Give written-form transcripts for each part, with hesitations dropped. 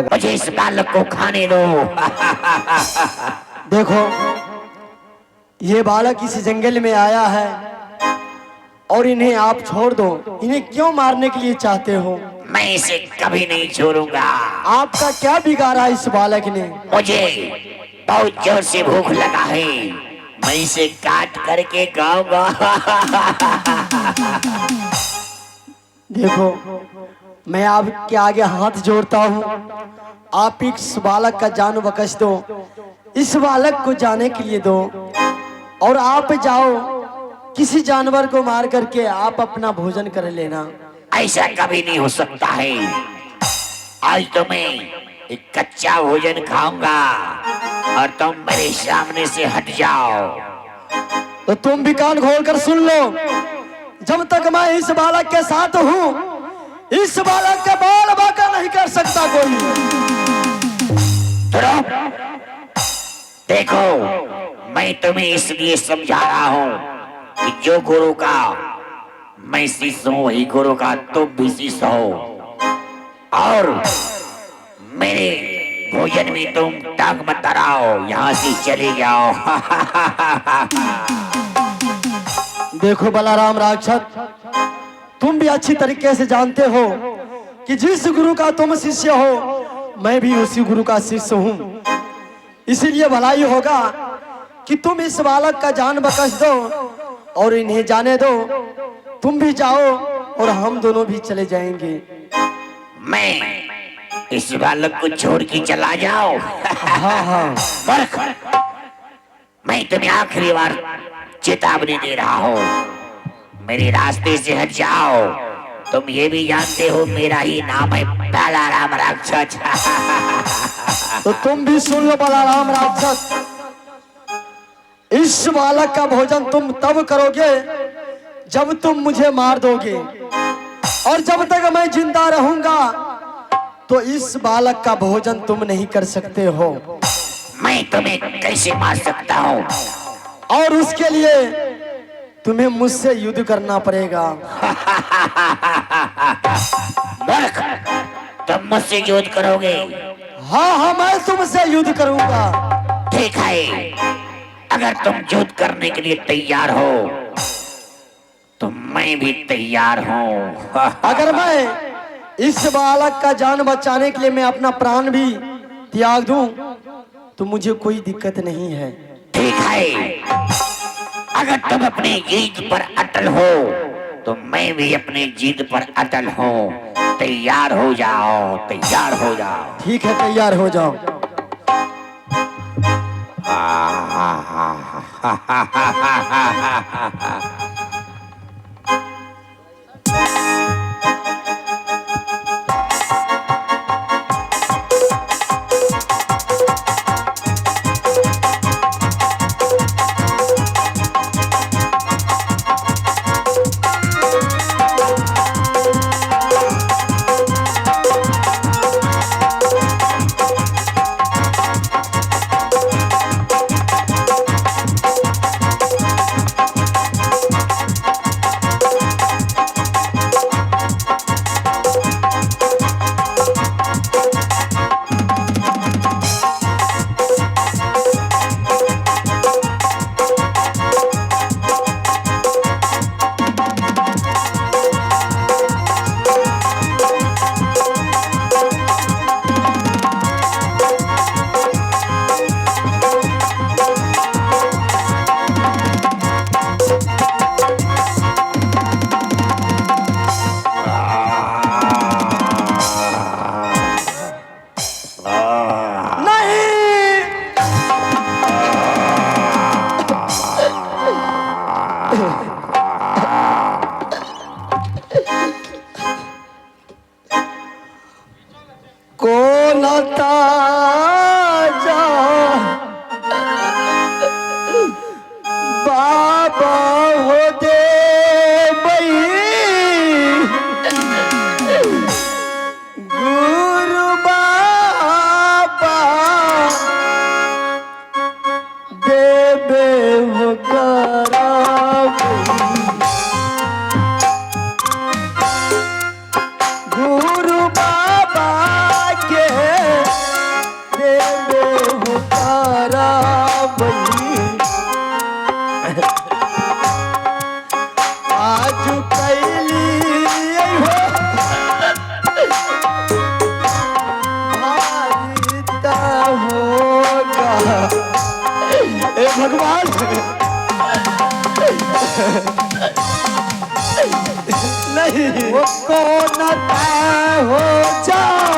मुझे इस बालक को खाने दो। देखो, ये बालक इस जंगल में आया है और इन्हें आप छोड़ दो। इन्हें क्यों मारने के लिए चाहते हो? मैं इसे कभी नहीं छोड़ूंगा। आपका क्या बिगाड़ा इस बालक ने? मुझे बहुत जोर से भूख लगा है, मैं इसे काट करके खाऊंगा। देखो, मैं आपके आगे हाथ जोड़ता हूँ, आप इस बालक का जान बख्श दो। इस बालक को जाने के लिए दो और आप जाओ, किसी जानवर को मार करके आप अपना भोजन कर लेना। ऐसा कभी नहीं हो सकता है। आज तो मैं एक कच्चा भोजन खाऊंगा और तुम मेरे सामने से हट जाओ। तो तुम भी कान खोल कर सुन लो, जब तक मैं इस बालक के साथ हूँ, इस बालक का बाल बाका नहीं कर सकता कोई। देखो, मैं तुम्हें इसलिए समझा रहा हूँ कि जो गुरु का मैं शिष्य हूँ, वही गुरु का तुम भी शिष्य हो, और मेरे भोजन में तुम टांग मत अड़ाओ, यहाँ से चले जाओ। देखो बलराम राक्षस, तुम भी अच्छी तरीके से जानते हो कि जिस गुरु का तुम शिष्य हो, मैं भी उसी गुरु का शिष्य हूँ। इसीलिए भलाई होगा कि तुम इस बालक का जान बख्श दो और इन्हें जाने दो। तुम भी जाओ और हम दोनों भी चले जाएंगे। मैं इस बालक को छोड़ के चला जाओ? हाँ हाँ। मूर्ख, मैं तुम्हें आखिरी बार चेतावनी दे रहा हूँ, मेरे रास्ते से हट जाओ। तुम ये भी जानते हो मेरा ही नाम है बलराम राक्षस। तो तुम भी सुन लो बलराम राक्षस, इस बालक का भोजन तुम तब करोगे जब तुम मुझे मार दोगे, और जब तक मैं जिंदा रहूंगा तो इस बालक का भोजन तुम नहीं कर सकते हो। मैं तुम्हें कैसे मार सकता हूँ? और उसके लिए तुम्हें मुझसे युद्ध करना पड़ेगा। मूर्ख, तुम मुझसे युद्ध करोगे? हाँ हाँ, मैं तुमसे युद्ध करूंगा। ठीक है, अगर तुम युद्ध करने के लिए तैयार हो तो मैं भी तैयार हूँ। अगर मैं इस बालक का जान बचाने के लिए मैं अपना प्राण भी त्याग दूं तो मुझे कोई दिक्कत नहीं है। ठीक है, अगर तुम अपनी जीत पर अटल हो तो मैं भी अपनी जीत पर अटल हूँ। तैयार हो जाओ, तैयार हो जाओ। ठीक है, तैयार हो जाओ। गुरु बाबा के भगवान नहीं वो कौन तय हो जाओ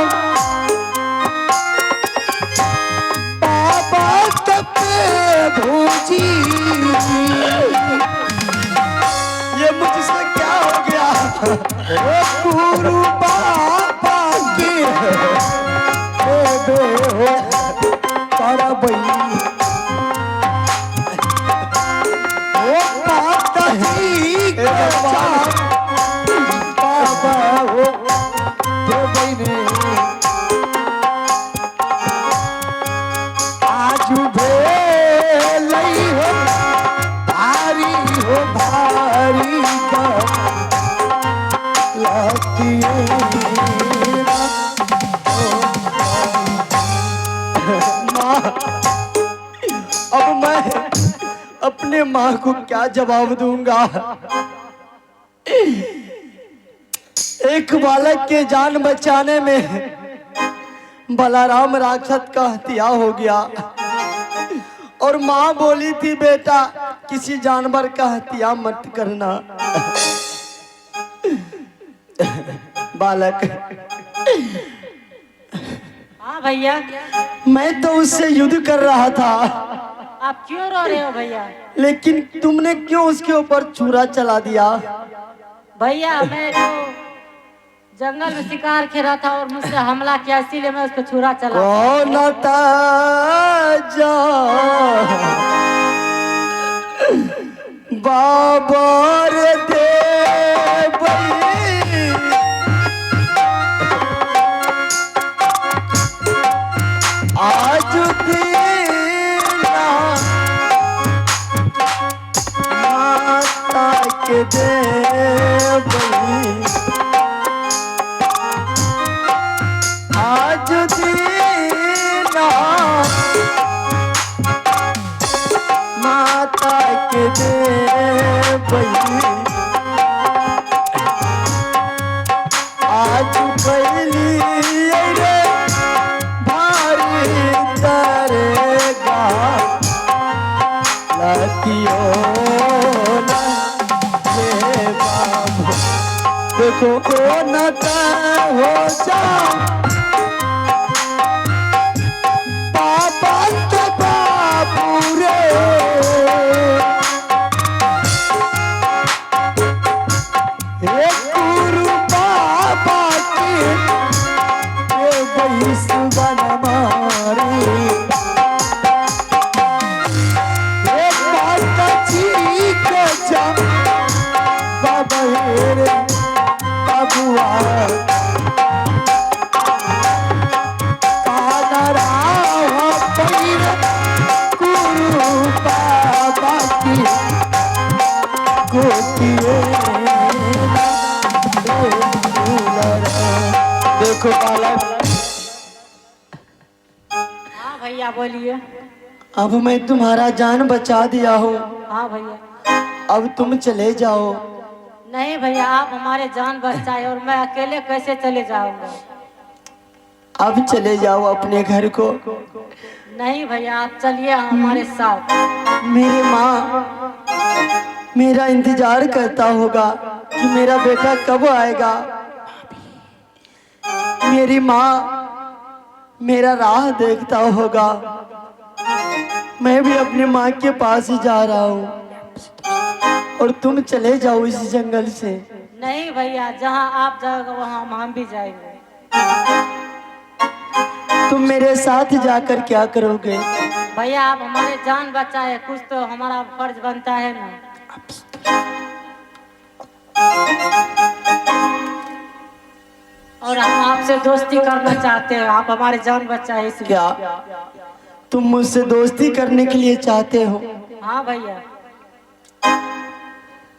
बाबा तक भूजी ये मुझसे क्या हो गया वो गुरु बाबा के हो तारा बई वो बात ही बाबा हो तो बई आज भेलई हो भारी का माँ अब मैं अपने माँ को क्या जवाब दूंगा। एक बालक के जान बचाने में बलराम राक्षस का हत्या हो गया और माँ बोली थी बेटा किसी जानवर का हत्या मत करना। बालक हाँ भैया। मैं तो उससे युद्ध कर रहा था। आप क्यों रो रहे हो भैया? लेकिन तुमने क्यों उसके ऊपर छुरा चला दिया? भैया मैं तो जंगल में शिकार खेला था और मुझसे हमला किया इसीलिए मैं उसको छुरा चला। कौन ताजा बाबर दे आज दीना माता के दे आज दीना माता के दे आज पहली रे भारी तरेगा लतियो ले बाबू देखो कौन हो जाओ बाबा तो बाबू रे गुरु बाबा की बैस बन मारी बाबा जी के जा बाबा रे बाबुआ देखो बालक। हाँ भैया बोलिए। अब मैं तुम्हारा जान बचा दिया हूँ। हाँ भैया। अब तुम चले जाओ। नहीं भैया आप हमारे जान बचाए और मैं अकेले कैसे चले जाऊंगा? अब चले जाओ अपने घर को। नहीं भैया आप चलिए हमारे साथ। मेरी माँ मेरा इंतजार करता होगा कि मेरा बेटा कब आएगा। मेरी माँ मेरा राह देखता होगा। मैं भी अपनी माँ के पास ही जा रहा हूँ और तुम चले जाओ इस जंगल से। नहीं भैया जहाँ आप जाओगे वहाँ हम भी जाएंगे। तुम मेरे साथ जाकर क्या करोगे? भैया आप हमारे जान बचाए कुछ तो हमारा फर्ज बनता है ना। और हम आपसे दोस्ती करना चाहते हैं आप हमारे जान बचाए इसलिए। क्या तुम मुझसे दोस्ती करने के लिए चाहते हो? हाँ भैया।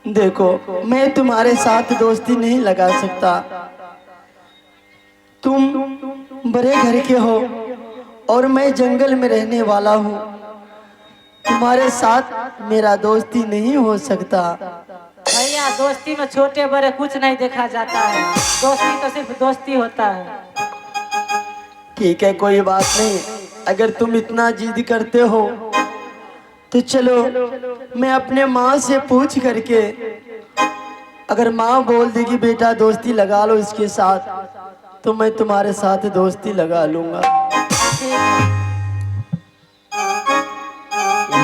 देखो मैं तुम्हारे साथ दोस्ती नहीं लगा सकता। तुम बड़े घर के हो और मैं जंगल में रहने वाला हूँ। तुम्हारे साथ मेरा दोस्ती नहीं हो सकता। भैया दोस्ती में छोटे बड़े कुछ नहीं देखा जाता है। दोस्ती तो सिर्फ दोस्ती होता है। ठीक है कोई बात नहीं। अगर तुम इतना जिद करते हो तो चलो मैं अपने माँ से पूछ करके, अगर माँ बोल देगी बेटा दोस्ती लगा लो इसके साथ, तो मैं तुम्हारे साथ दोस्ती लगा लूंगा।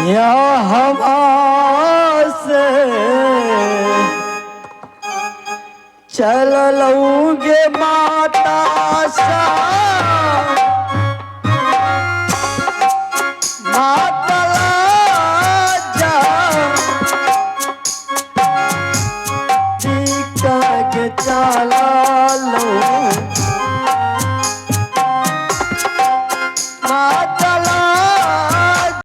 या हवा से चल लूंगे माता सा, माता जा टीका के चला लो, माता